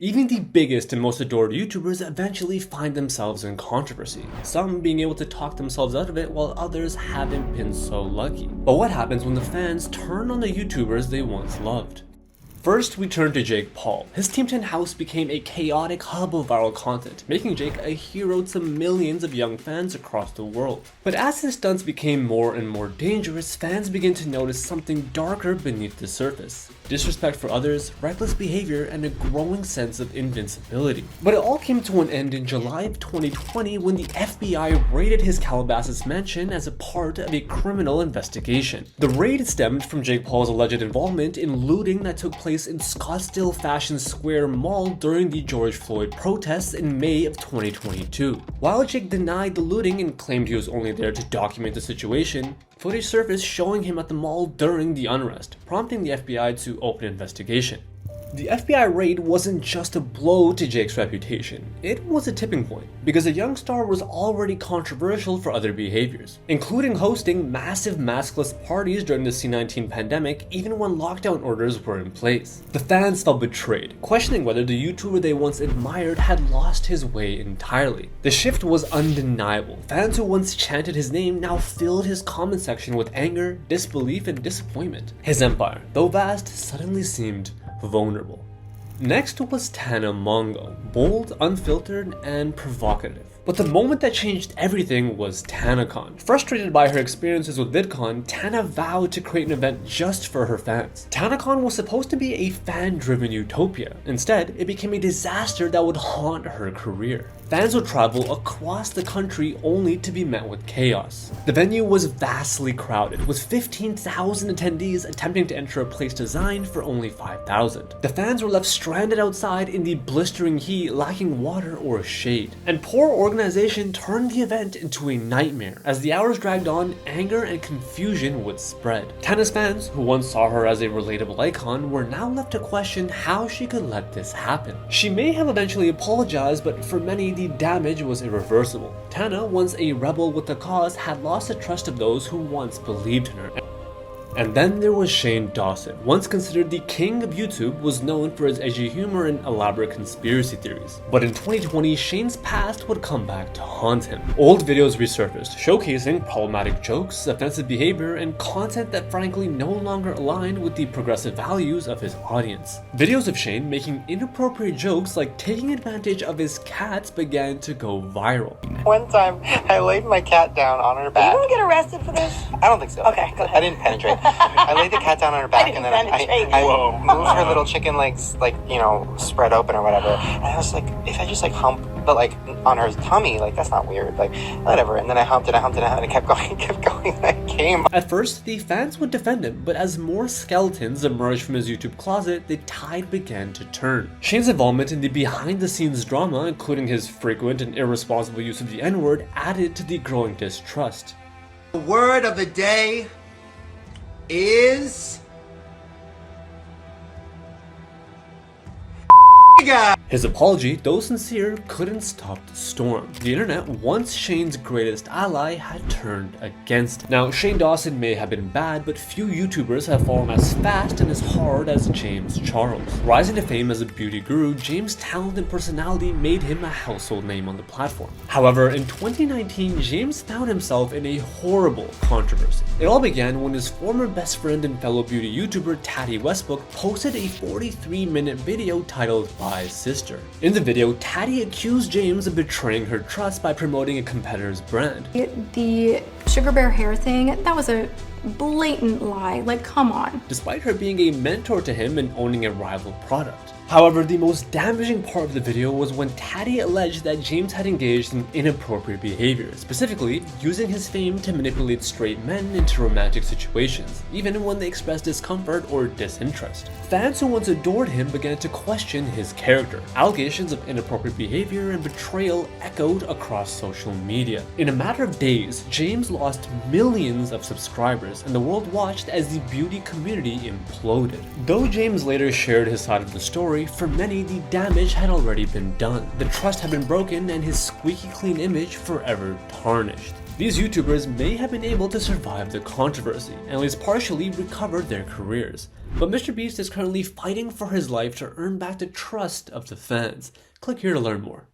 Even the biggest and most adored YouTubers eventually find themselves in controversy, some being able to talk themselves out of it while others haven't been so lucky. But what happens when the fans turn on the YouTubers they once loved? First, we turn to Jake Paul. His Team 10 house became a chaotic hub of viral content, making Jake a hero to millions of young fans across the world. But as his stunts became more and more dangerous, fans began to notice something darker beneath the surface. Disrespect for others, reckless behavior, and a growing sense of invincibility. But it all came to an end in July of 2020 when the FBI raided his Calabasas mansion as a part of a criminal investigation. The raid stemmed from Jake Paul's alleged involvement in looting that took place in Scottsdale Fashion Square Mall during the George Floyd protests in May of 2022. While Jake denied the looting and claimed he was only there to document the situation, footage surfaced showing him at the mall during the unrest, prompting the FBI to open an investigation. The FBI raid wasn't just a blow to Jake's reputation, it was a tipping point, because the young star was already controversial for other behaviors, including hosting massive maskless parties during the C-19 pandemic even when lockdown orders were in place. The fans felt betrayed, questioning whether the YouTuber they once admired had lost his way entirely. The shift was undeniable. Fans who once chanted his name now filled his comment section with anger, disbelief, and disappointment. His empire, though vast, suddenly seemed vulnerable. Next was Tanacon, bold, unfiltered, and provocative. But the moment that changed everything was Tanacon. Frustrated by her experiences with VidCon, Tana vowed to create an event just for her fans. Tanacon was supposed to be a fan-driven utopia. Instead, it became a disaster that would haunt her career. Fans would travel across the country only to be met with chaos. The venue was vastly crowded, with 15,000 attendees attempting to enter a place designed for only 5,000. The fans were left stranded outside in the blistering heat, lacking water or shade. And poor organization turned the event into a nightmare. As the hours dragged on, anger and confusion would spread. Tana's fans, who once saw her as a relatable icon, were now left to question how she could let this happen. She may have eventually apologized, but for many, the damage was irreversible. Tana, once a rebel with a cause, had lost the trust of those who once believed in her. And then there was Shane Dawson, once considered the king of YouTube, was known for his edgy humor and elaborate conspiracy theories. But in 2020, Shane's past would come back to haunt him. Old videos resurfaced, showcasing problematic jokes, offensive behavior, and content that frankly no longer aligned with the progressive values of his audience. Videos of Shane making inappropriate jokes like taking advantage of his cats began to go viral. One time, I laid my cat down on her back. Are you gonna get arrested for this? I don't think so. Okay, go ahead. I didn't penetrate. I laid the cat down on her back and then I moved her little chicken legs, like, you know, spread open or whatever. And I was like, if I just like hump, but like on her tummy, like that's not weird, like whatever. And then I humped it, and it kept going, and I came. At first, the fans would defend him, but as more skeletons emerged from his YouTube closet, the tide began to turn. Shane's involvement in the behind-the-scenes drama, including his frequent and irresponsible use of the N-word, added to the growing distrust. The word of the day is his apology, though sincere, couldn't stop the storm. The internet, once Shane's greatest ally, had turned against him. Now, Shane Dawson may have been bad, but few YouTubers have fallen as fast and as hard as James Charles. Rising to fame as a beauty guru, James' talent and personality made him a household name on the platform. However, in 2019, James found himself in a horrible controversy. It all began when his former best friend and fellow beauty YouTuber Tati Westbrook posted a 43-minute video titled "My Sister." In the video, Tati accused James of betraying her trust by promoting a competitor's brand. The sugar bear hair thing, that was a blatant lie. Like, come on. Despite her being a mentor to him and owning a rival product. However, the most damaging part of the video was when Tati alleged that James had engaged in inappropriate behavior, specifically using his fame to manipulate straight men into romantic situations, even when they expressed discomfort or disinterest. Fans who once adored him began to question his character. Allegations of inappropriate behavior and betrayal echoed across social media. In a matter of days, James lost millions of subscribers, and the world watched as the beauty community imploded. Though James later shared his side of the story, for many, the damage had already been done. The trust had been broken and his squeaky clean image forever tarnished. These YouTubers may have been able to survive the controversy and at least partially recover their careers. But MrBeast is currently fighting for his life to earn back the trust of the fans. Click here to learn more.